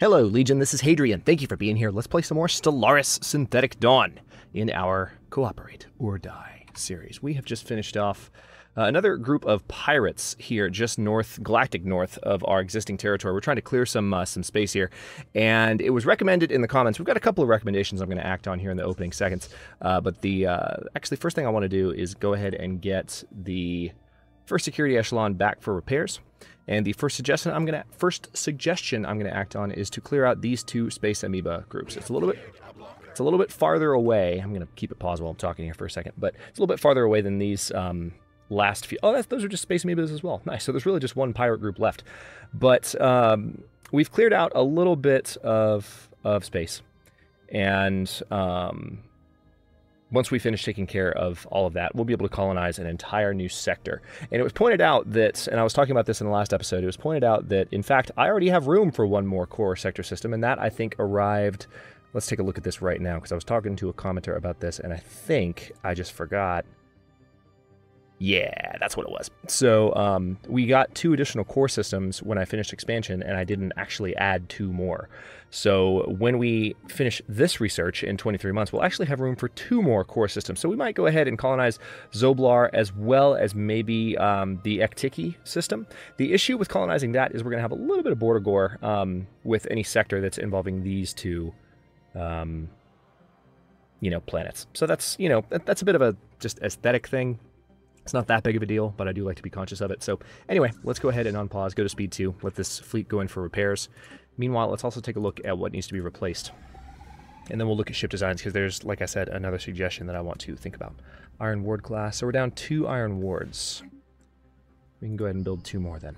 Hello, Legion, this is Hadrian. Thank you for being here. Let's play some more Stellaris Synthetic Dawn in our Cooperate or Die series. We have just finished off another group of pirates here just galactic north of our existing territory. We're trying to clear some space here, and it was recommended in the comments. We've got a couple of recommendations I'm going to act on here in the opening seconds, but the actually first thing I want to do is go ahead and get the first security echelon back for repairs. And the first suggestion I'm going to act on is to clear out these two space amoeba groups. It's a little bit farther away. I'm going to keep it paused while I'm talking here for a second, but it's a little bit farther away than these last few. Oh, those are just space amoebas as well. Nice. So there's really just one pirate group left, but we've cleared out a little bit of space, and once we finish taking care of all of that, we'll be able to colonize an entire new sector. And it was pointed out that, and I was talking about this in the last episode, it was pointed out that, in fact, I already have room for one more core sector system, and that, I think, arrived... Let's take a look at this right now, because I was talking to a commenter about this, and I think I just forgot... Yeah, that's what it was. So we got 2 additional core systems when I finished expansion, and I didn't actually add 2 more. So when we finish this research in 23 months, we'll actually have room for 2 more core systems. So we might go ahead and colonize Zoblar as well as maybe the Ektiki system. The issue with colonizing that is we're going to have a little bit of border gore with any sector that's involving these 2 planets. So that's, that's a bit of a just aesthetic thing. It's not that big of a deal, but I do like to be conscious of it. So anyway, let's go ahead and unpause, go to speed 2, let this fleet go in for repairs. Meanwhile, let's also take a look at what needs to be replaced. And then we'll look at ship designs, because there's, like I said, another suggestion that I want to think about. Iron Ward class. So we're down 2 Iron Wards. We can go ahead and build 2 more then.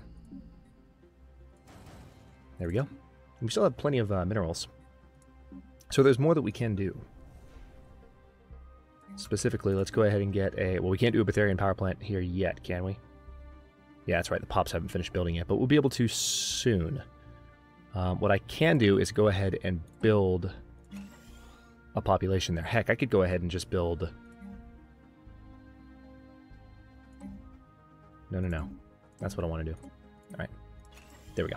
There we go. We still have plenty of minerals. So there's more that we can do. Specifically, let's go ahead and get a... Well, we can't do a Betharian power plant here yet, can we? Yeah, that's right. The Pops haven't finished building yet, but we'll be able to soon. What I can do is go ahead and build a population there. Heck, I could go ahead and just build... No. That's what I want to do. All right. There we go.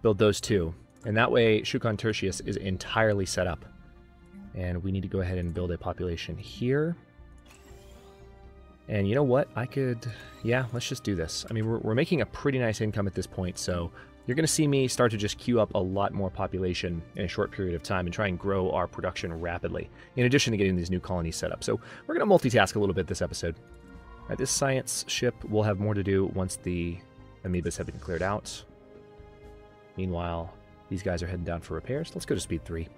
Build those 2. And that way, Shukon Tertius is entirely set up. And we need to go ahead and build a population here. And you know what? Yeah, let's just do this. I mean, we're making a pretty nice income at this point, so you're going to see me start to just queue up a lot more population in a short period of time and try and grow our production rapidly, in addition to getting these new colonies set up. So we're going to multitask a little bit this episode. All right, this science ship will have more to do once the amoebas have been cleared out. Meanwhile, these guys are heading down for repairs. Let's go to speed 3.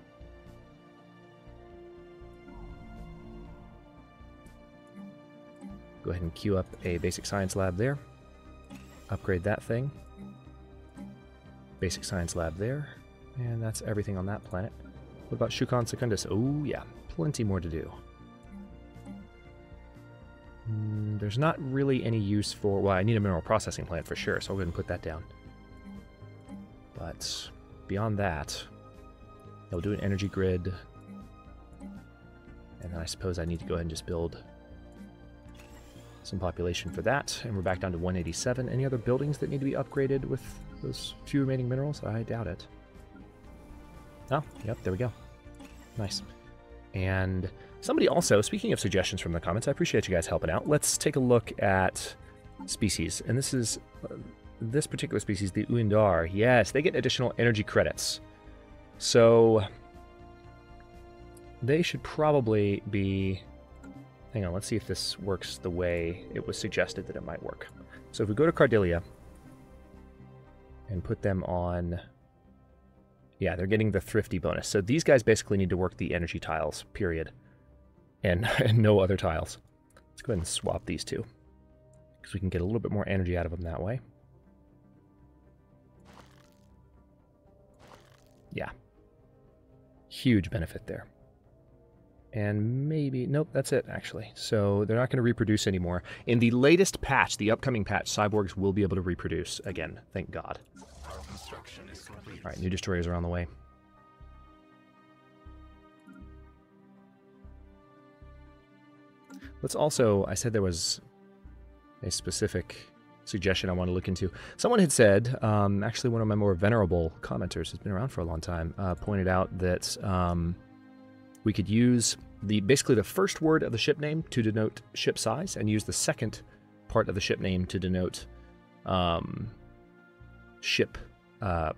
Go ahead and queue up a basic science lab there. Upgrade that thing. Basic science lab there. And that's everything on that planet. What about Shukon Secundus? Oh, yeah. Plenty more to do. There's not really any use for... Well, I need a mineral processing plant for sure, so I'll go ahead and put that down. But beyond that, I'll do an energy grid. And then I suppose I need to go ahead and just build... some population for that, and we're back down to 187. Any other buildings that need to be upgraded with those few remaining minerals? I doubt it. Oh, yep, there we go. Nice. And somebody also, speaking of suggestions from the comments, I appreciate you guys helping out. Let's take a look at species, and this is this particular species, the Uindar. Yes, they get additional energy credits. So they should probably be... Hang on, let's see if this works the way it was suggested that it might work. So if we go to Cardilia and put them on... Yeah, they're getting the thrifty bonus. So these guys basically need to work the energy tiles, period. And no other tiles. Let's go ahead and swap these 2, because we can get a little bit more energy out of them that way. Yeah. Huge benefit there. And maybe... Nope, that's it, actually. So they're not going to reproduce anymore. In the latest patch, the upcoming patch, cyborgs will be able to reproduce again. Thank God. All right, new destroyers are on the way. Let's also... I said there was a specific suggestion I want to look into. Someone had said, actually one of my more venerable commenters, who's been around for a long time, pointed out that we could use basically the first word of the ship name to denote ship size, and use the second part of the ship name to denote ship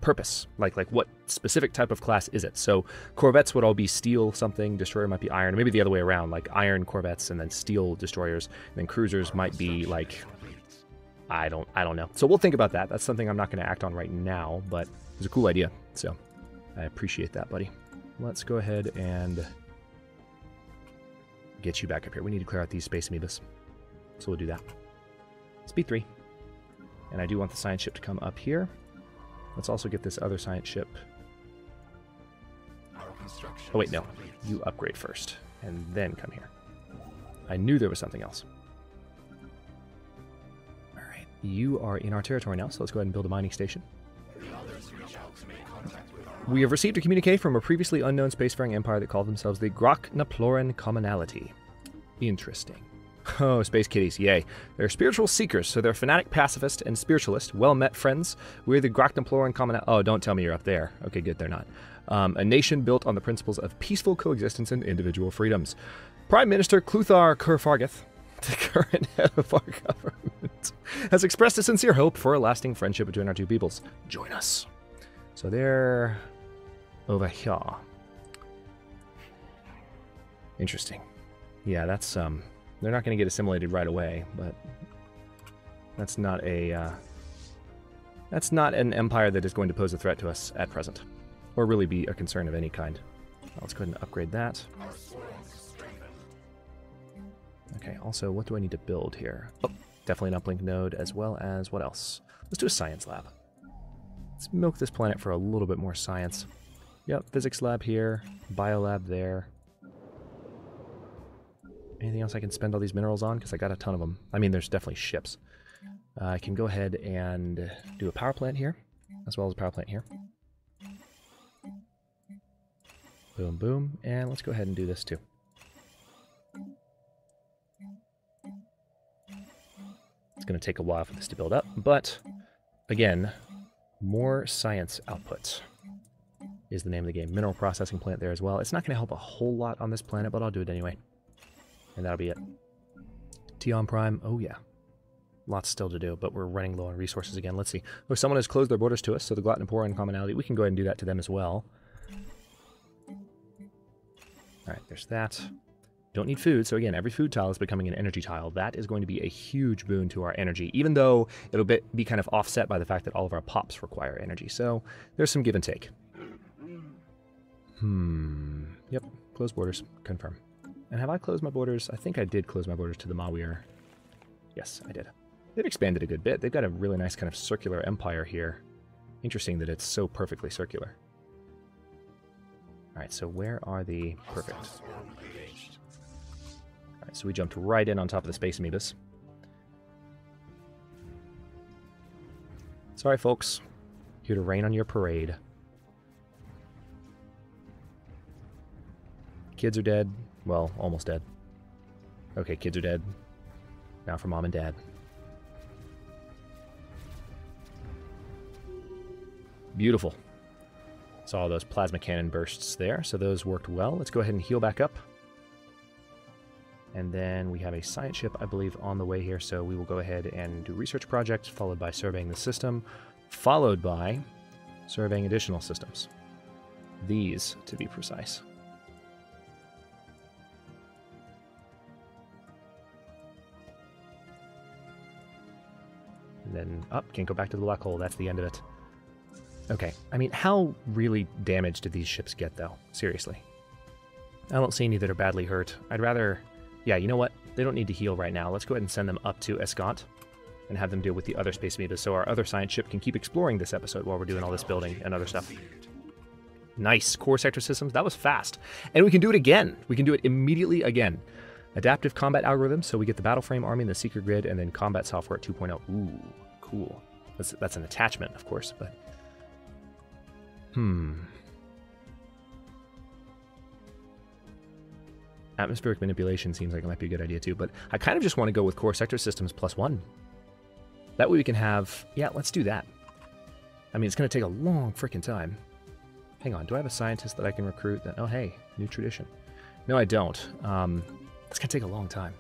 purpose. Like what specific type of class is it? So corvettes would all be steel something, destroyer might be iron, maybe the other way around, like iron corvettes and then steel destroyers, and then cruisers might be like, I don't know. So we'll think about that. That's something I'm not going to act on right now, but it's a cool idea. So I appreciate that, buddy. Let's go ahead and get you back up here. We need to clear out these space amoebas. So we'll do that. Speed 3. And I do want the science ship to come up here. Let's also get this other science ship. Oh wait, no. You upgrade first, and then come here. I knew there was something else. Alright, you are in our territory now, so let's go ahead and build a mining station. We have received a communique from a previously unknown spacefaring empire that called themselves the Groknaploran Commonality. Interesting. Oh, space kitties, yay. They're spiritual seekers, so they're fanatic pacifist and spiritualist. Well met, friends. We're the Groknaploran Commonality. Oh, don't tell me you're up there. Okay, good, they're not. A nation built on the principles of peaceful coexistence and individual freedoms. Prime Minister Cluthar Kerfargith, the current head of our government, has expressed a sincere hope for a lasting friendship between our two peoples. Join us. So they're over here. Interesting. Yeah, that's they're not going to get assimilated right away, but that's not an empire that is going to pose a threat to us at present, or really be a concern of any kind. Let's go ahead and upgrade that. Okay, also, what do I need to build here? Oh, definitely an uplink node, as well as what else? Let's do a science lab. Let's milk this planet for a little bit more science. Yep, physics lab here, biolab there. Anything else I can spend all these minerals on? Because I got a ton of them. I mean, there's definitely ships. I can go ahead and do a power plant here, as well as a power plant here. Boom, boom. And let's go ahead and do this too. It's going to take a while for this to build up, but again, more science output is the name of the game. Mineral processing plant there as well. It's not going to help a whole lot on this planet, but I'll do it anyway. And that'll be it. Tion Prime, oh yeah. Lots still to do, but we're running low on resources again. Let's see. Oh, someone has closed their borders to us, so the Groknaploran Commonality, we can go ahead and do that to them as well. Alright, there's that. Don't need food, so again, every food tile is becoming an energy tile. That is going to be a huge boon to our energy, even though it'll be kind of offset by the fact that all of our pops require energy. So there's some give and take. Yep, close borders, confirm. And have I closed my borders? I think I did close my borders to the Mawir. Yes, I did. They've expanded a good bit. They've got a really nice kind of circular empire here. Interesting that it's so perfectly circular. Alright, so where are the... Perfect. Alright, so we jumped right in on top of the space amoebas. Sorry, folks. Here to rain on your parade. Kids are dead. Well, almost dead. Okay, kids are dead. Now for mom and dad. Beautiful. Saw those plasma cannon bursts there, so those worked well. Let's go ahead and heal back up. And then we have a science ship, I believe, on the way here, so we will go ahead and do research project, followed by surveying the system, followed by surveying additional systems. These, to be precise. And then up, can't go back to the black hole. That's the end of it. Okay, I mean, how really damaged did these ships get, though? Seriously. I don't see any that are badly hurt. I'd rather... Yeah, you know what? They don't need to heal right now. Let's go ahead and send them up to Escant and have them deal with the other space amoebas so our other science ship can keep exploring this episode while we're doing all this building and other stuff. Nice. Core sector systems. That was fast. And we can do it again. We can do it immediately again. Adaptive combat algorithms, so we get the battle frame army and the seeker grid, and then combat software at 2.0. Ooh, cool. That's an attachment, of course, but... Atmospheric manipulation seems like it might be a good idea too, but I kind of just want to go with core sector systems +1. That way we can have... Yeah, let's do that. I mean, it's going to take a long freaking time. Hang on, do I have a scientist that I can recruit? Oh, hey, new tradition. No, I don't. It's going to take a long time.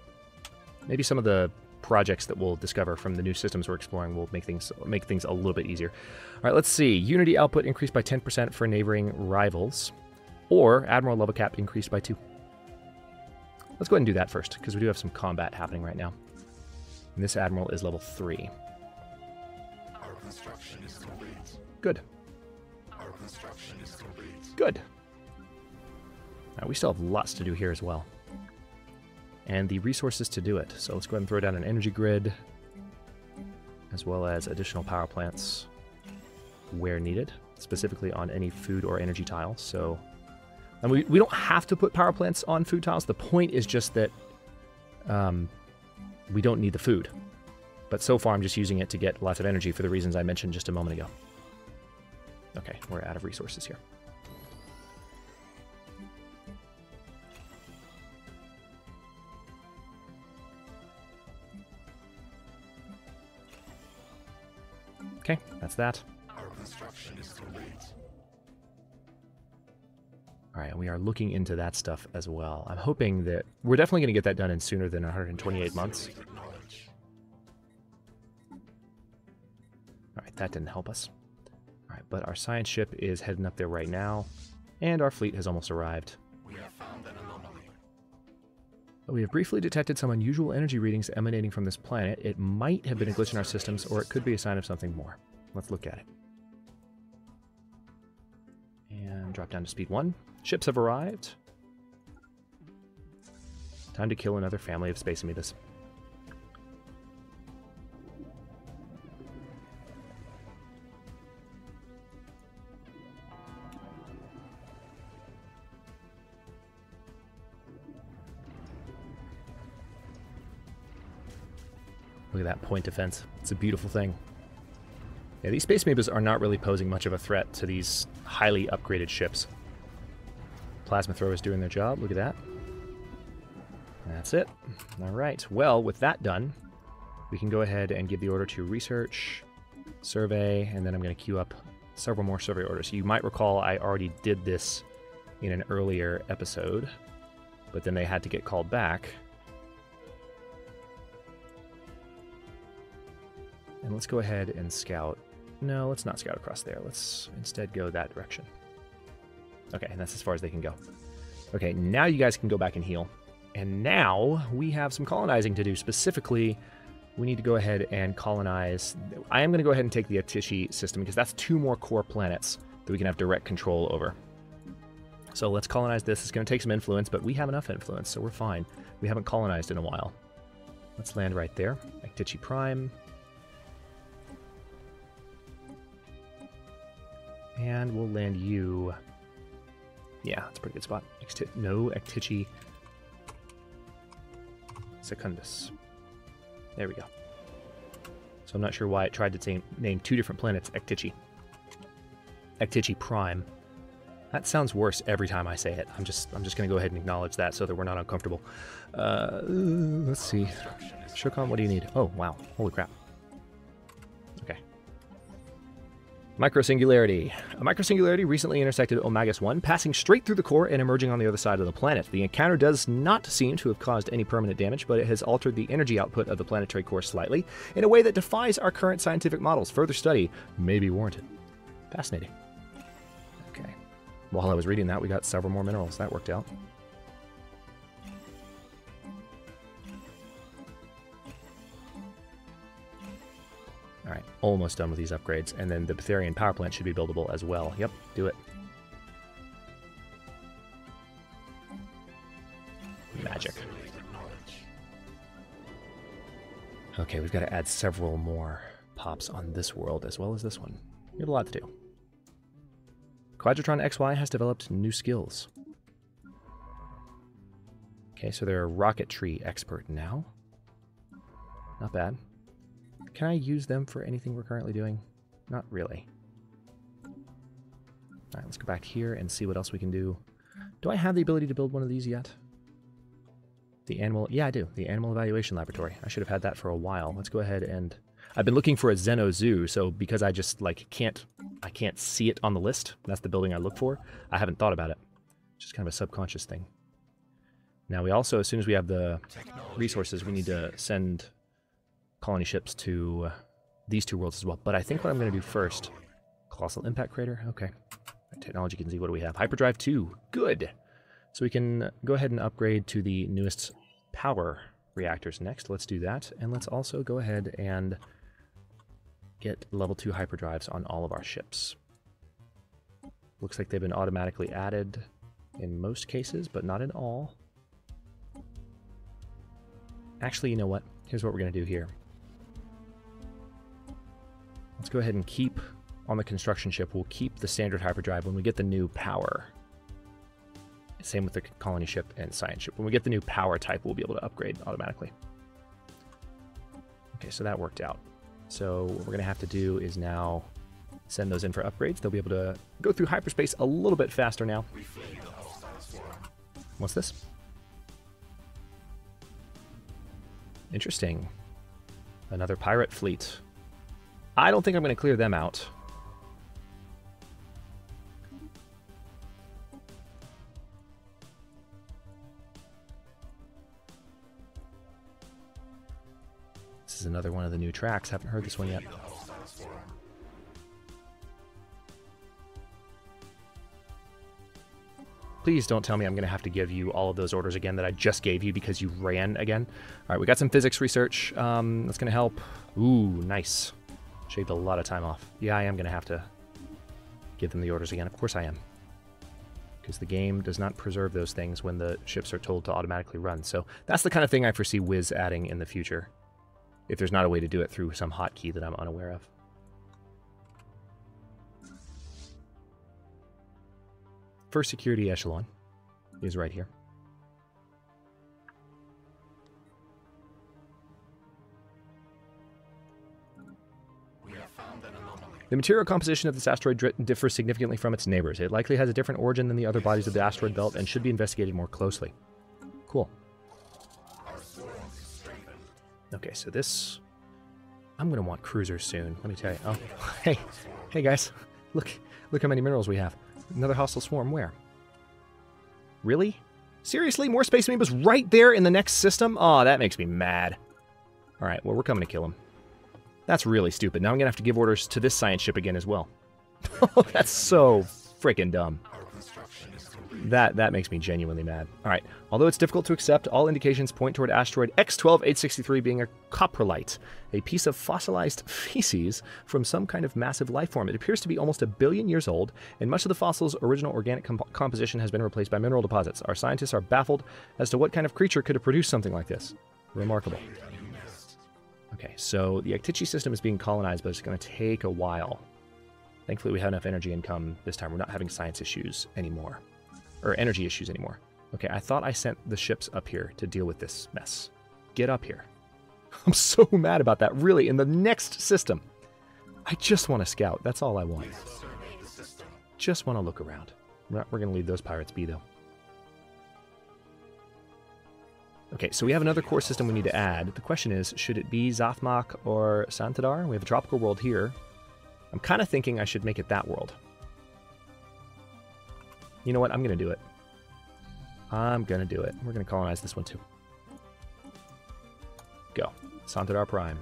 Maybe some of the projects that we'll discover from the new systems we're exploring will make things a little bit easier. All right, let's see. Unity output increased by 10% for neighboring rivals, or Admiral level cap increased by 2. Let's go ahead and do that first, because we do have some combat happening right now. And this Admiral is level 3. Our construction is complete. Good. Our construction is complete. Good. Now, we still have lots to do here as well. And the resources to do it. So let's go ahead and throw down an energy grid, as well as additional power plants where needed, specifically on any food or energy tiles. So, and we don't have to put power plants on food tiles. The point is just that we don't need the food. But so far I'm just using it to get lots of energy for the reasons I mentioned just a moment ago. Okay, we're out of resources here. Okay, that's that. Our construction is complete. All right, we are looking into that stuff as well. I'm hoping that we're definitely going to get that done in sooner than 128 months. All right, that didn't help us. All right, but our science ship is heading up there right now, and our fleet has almost arrived. We have found an anomaly. We have briefly detected some unusual energy readings emanating from this planet. It might have been a glitch in our systems, or it could be a sign of something more. Let's look at it. And drop down to speed 1. Ships have arrived. Time to kill another family of space amoebas. Look at that point defense. It's a beautiful thing. Yeah, these space amoebas are not really posing much of a threat to these highly upgraded ships. Plasma throwers doing their job. Look at that. That's it. All right. Well, with that done, we can go ahead and give the order to research, survey, and then I'm going to queue up several more survey orders. You might recall I already did this in an earlier episode, but then they had to get called back. And let's go ahead and scout. No, let's not scout across there. Let's instead go that direction. Okay, and that's as far as they can go. Okay, now you guys can go back and heal. And now we have some colonizing to do. Specifically, we need to go ahead and colonize. I am going to go ahead and take the Atishi system because that's 2 more core planets that we can have direct control over. So let's colonize this. It's going to take some influence, but we have enough influence, so we're fine. We haven't colonized in a while. Let's land right there. Atishi Prime. And we'll land you... Yeah, that's a pretty good spot. No, Atishi Secundus. There we go. So I'm not sure why it tried to name 2 different planets Atishi. Atishi Prime. That sounds worse every time I say it. I'm just going to go ahead and acknowledge that so that we're not uncomfortable. Let's see. Shokon, what do you need? Oh, wow. Holy crap. Okay. Microsingularity. A microsingularity recently intersected Omagus 1, passing straight through the core and emerging on the other side of the planet. The encounter does not seem to have caused any permanent damage, but it has altered the energy output of the planetary core slightly, in a way that defies our current scientific models. Further study may be warranted. Fascinating. Okay. While I was reading that, we got several more minerals. That worked out. Alright, almost done with these upgrades. And then the Betharian power plant should be buildable as well. Yep, do it. Magic. Okay, we've got to add several more pops on this world as well as this one. We have a lot to do. Quadratron XY has developed new skills. Okay, so they're a rocketry expert now. Not bad. Can I use them for anything we're currently doing? Not really. Alright, let's go back here and see what else we can do. Do I have the ability to build one of these yet? The animal... Yeah, I do. The Animal Evaluation Laboratory. I should have had that for a while. Let's go ahead and... I've been looking for a Xeno Zoo, so because I just like I can't see it on the list. That's the building I look for. I haven't thought about it. It's just kind of a subconscious thing. Now we also, as soon as we have the resources, we need to send colony ships to these two worlds as well. But I think what I'm going to do first, Colossal Impact Crater. Okay. Technology can see, what do we have? Hyperdrive 2. Good. So we can go ahead and upgrade to the newest power reactors next. Let's do that. And let's also go ahead and get level 2 hyperdrives on all of our ships. Looks like they've been automatically added in most cases, but not in all. Actually, you know what? Here's what we're going to do here. Let's go ahead and keep on the construction ship. We'll keep the standard hyperdrive when we get the new power. Same with the colony ship and science ship. When we get the new power type, we'll be able to upgrade automatically. Okay, so that worked out. So what we're going to have to do is now send those in for upgrades. They'll be able to go through hyperspace a little bit faster now. What's this? Interesting. Another pirate fleet. I don't think I'm going to clear them out. This is another one of the new tracks. Haven't heard this one yet. Please don't tell me I'm going to have to give you all of those orders again that I just gave you because you ran again. All right, we got some physics research. That's going to help. Ooh, nice. Shaved a lot of time off. Yeah, I am going to have to give them the orders again. Of course I am. Because the game does not preserve those things when the ships are told to automatically run. So that's the kind of thing I foresee Wiz adding in the future. If there's not a way to do it through some hotkey that I'm unaware of. First security echelon is right here. We have found an anomaly. The material composition of this asteroid differs significantly from its neighbors. It likely has a different origin than the other bodies of the asteroid belt and should be investigated more closely. Cool. Okay, so this... I'm going to want cruisers soon, let me tell you. Oh, hey guys. Look how many minerals we have. Another hostile swarm, where? Really? Seriously? More space amoebas right there in the next system? Oh, that makes me mad. Alright, well, we're coming to kill him. That's really stupid. Now I'm going to have to give orders to this science ship again as well. Oh, that's so freaking dumb. That makes me genuinely mad. Alright, although it's difficult to accept, all indications point toward asteroid X12863 being a coprolite, a piece of fossilized feces from some kind of massive life form. It appears to be almost 1 billion years old, and much of the fossil's original organic composition has been replaced by mineral deposits. Our scientists are baffled as to what kind of creature could have produced something like this. Remarkable. Okay, so the Actici system is being colonized, but it's going to take a while. Thankfully, we have enough energy income this time. We're not having science issues anymore. Or energy issues anymore. Okay, I thought I sent the ships up here to deal with this mess. Get up here. I'm so mad about that. Really, in the next system. I just want to scout. That's all I want. Just want to look around. We're going to leave those pirates be, though. Okay, so we have another core system we need to add. The question is, should it be Zathmak or Santadar? We have a tropical world here. I'm kind of thinking I should make it that world. You know what? I'm going to do it. I'm going to do it. We're going to colonize this one too. Go. Santadar Prime.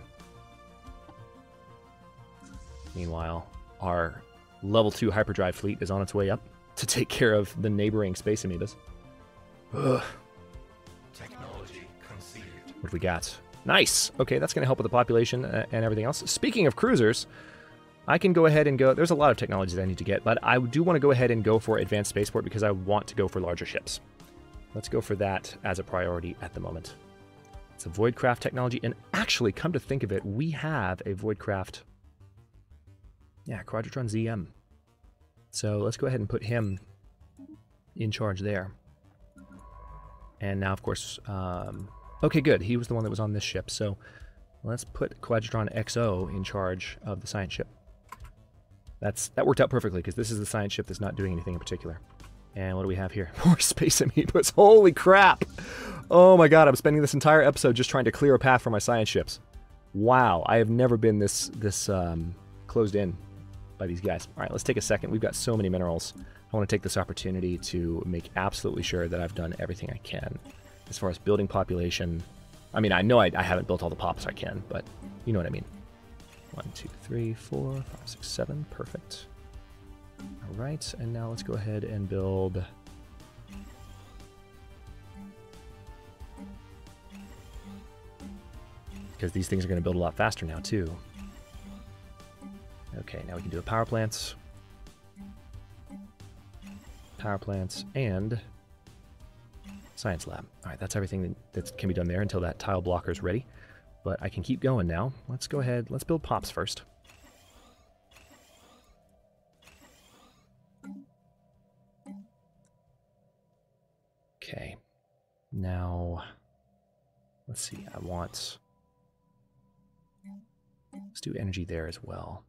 Meanwhile, our level 2 hyperdrive fleet is on its way up to take care of the neighboring space amoebas. Ugh. Technology conceived. What have we got? Nice! Okay, that's going to help with the population and everything else. Speaking of cruisers, I can go ahead and go... There's a lot of technologies I need to get, but I do want to go ahead and go for advanced spaceport because I want to go for larger ships. Let's go for that as a priority at the moment. It's a Voidcraft technology, and actually, come to think of it, we have a Voidcraft... Yeah, Quadratron ZM. So let's go ahead and put him in charge there. And now, of course... okay, good. He was the one that was on this ship, so let's put Quadratron XO in charge of the science ship. That worked out perfectly, because this is the science ship that's not doing anything in particular. And what do we have here? More space amoebas. Holy crap! Oh my god, I'm spending this entire episode just trying to clear a path for my science ships. Wow, I have never been this closed in by these guys. All right, let's take a second. We've got so many minerals. I want to take this opportunity to make absolutely sure that I've done everything I can as far as building population. I mean, I know I haven't built all the pops I can, but you know what I mean. 1, 2, 3, 4, 5, 6, 7. Perfect. All right, and now let's go ahead and build... because these things are going to build a lot faster now, too. Okay, now we can do a power plants. Power plants, and science lab. All right, that's everything that can be done there until that tile blocker is ready. But I can keep going now. Let's go ahead. Let's build pops first. Okay. Now, let's see. Let's do energy there as well.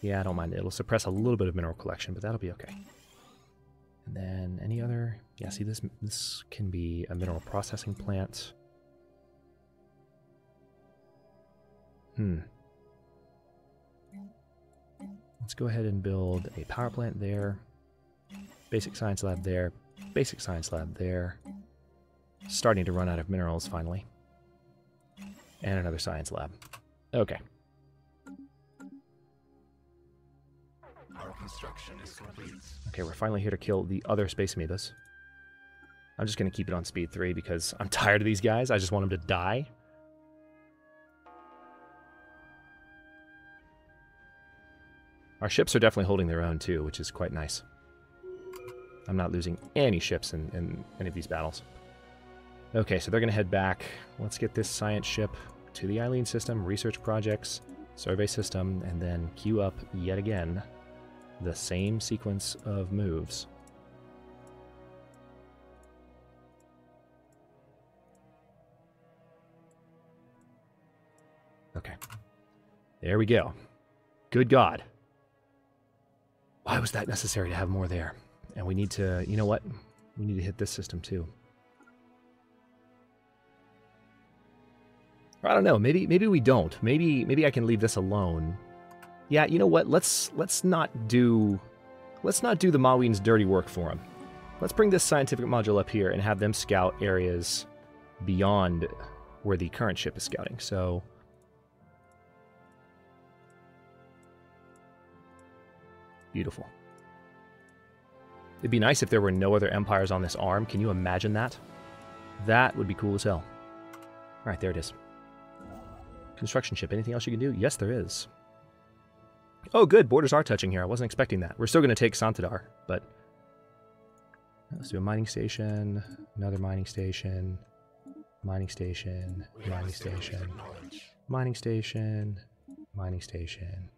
Yeah, I don't mind. It'll suppress a little bit of mineral collection, but that'll be okay. And then any other... yeah, see, this can be a mineral processing plant. Let's go ahead and build a power plant there. Basic science lab there. Basic science lab there. Starting to run out of minerals, finally. And another science lab. Okay. Our construction is complete. Okay, we're finally here to kill the other space amoebas. I'm just going to keep it on speed 3 because I'm tired of these guys. I just want them to die. Our ships are definitely holding their own too, which is quite nice. I'm not losing any ships in any of these battles. Okay, so they're going to head back. Let's get this science ship to the Eileen system, research projects, survey system, and then queue up yet again the same sequence of moves. Okay. There we go. Good God. Why was that necessary to have more there? And we need to, you know what? We need to hit this system too. Or I don't know, maybe we don't. Maybe I can leave this alone. Yeah, you know what? Let's not do the Maween's dirty work for them. Let's bring this scientific module up here and have them scout areas beyond where the current ship is scouting. So beautiful. It'd be nice if there were no other empires on this arm. Can you imagine that? That would be cool as hell. All right, there it is. Construction ship. Anything else you can do? Yes, there is. Oh, good. Borders are touching here. I wasn't expecting that. We're still going to take Santadar, but let's do a mining station, another mining station, mining station, mining station, mining station, mining station.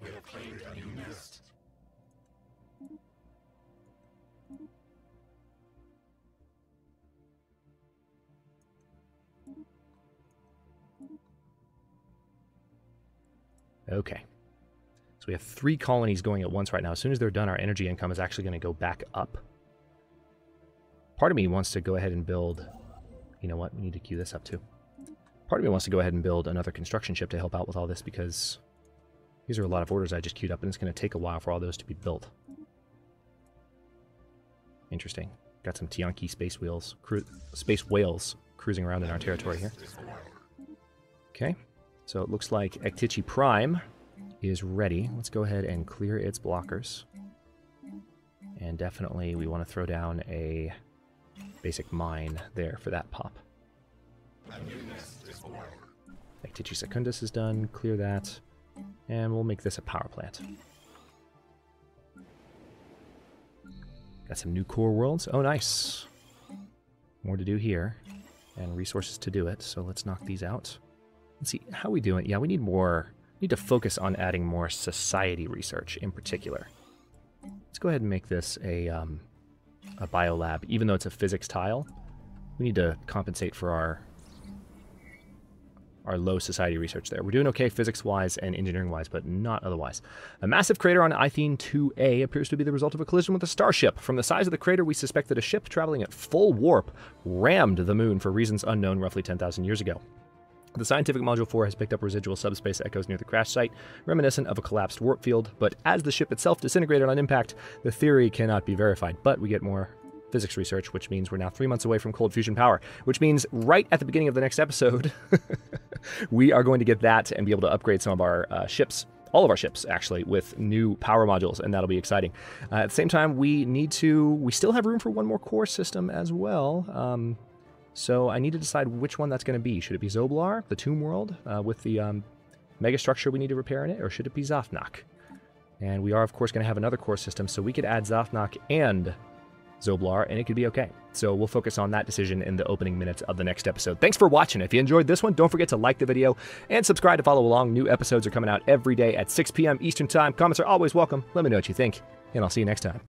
We have claimed a new nest. Okay. So we have 3 colonies going at once right now. As soon as they're done, our energy income is actually going to go back up. Part of me wants to go ahead and build... You know what? We need to queue this up too. Part of me wants to go ahead and build another construction ship to help out with all this because these are a lot of orders I just queued up and it's going to take a while for all those to be built. Interesting. Got some Tianqi space whales cruising around in our territory here. Okay. So it looks like Ektichi Prime is ready. Let's go ahead and clear its blockers. And definitely we want to throw down a basic mine there for that pop. Ektichi Secundus is done. Clear that. And we'll make this a power plant. Got some new core worlds. Oh, nice. More to do here. And resources to do it. So let's knock these out. Let's see, how are we doing? Yeah, we need more. We need to focus on adding more society research in particular. Let's go ahead and make this a biolab. Even though it's a physics tile, we need to compensate for our low society research there. We're doing okay physics-wise and engineering-wise, but not otherwise. A massive crater on Ithene 2A appears to be the result of a collision with a starship. From the size of the crater, we suspect that a ship traveling at full warp rammed the moon for reasons unknown roughly 10,000 years ago. The scientific Module 4 has picked up residual subspace echoes near the crash site, reminiscent of a collapsed warp field, but as the ship itself disintegrated on impact, the theory cannot be verified. But we get more physics research, which means we're now 3 months away from cold fusion power, which means right at the beginning of the next episode, we are going to get that and be able to upgrade some of our ships, all of our ships, actually, with new power modules, and that'll be exciting. At the same time, we still have room for one more core system as well. So I need to decide which one that's going to be. Should it be Zoblar, the Tomb World, with the megastructure we need to repair in it, or should it be Zafnak? And we are, of course, going to have another core system, so we could add Zafnak and Zoblar, and it could be okay. So we'll focus on that decision in the opening minutes of the next episode. Thanks for watching. If you enjoyed this one, don't forget to like the video and subscribe to follow along. New episodes are coming out every day at 6 p.m. Eastern Time. Comments are always welcome. Let me know what you think, and I'll see you next time.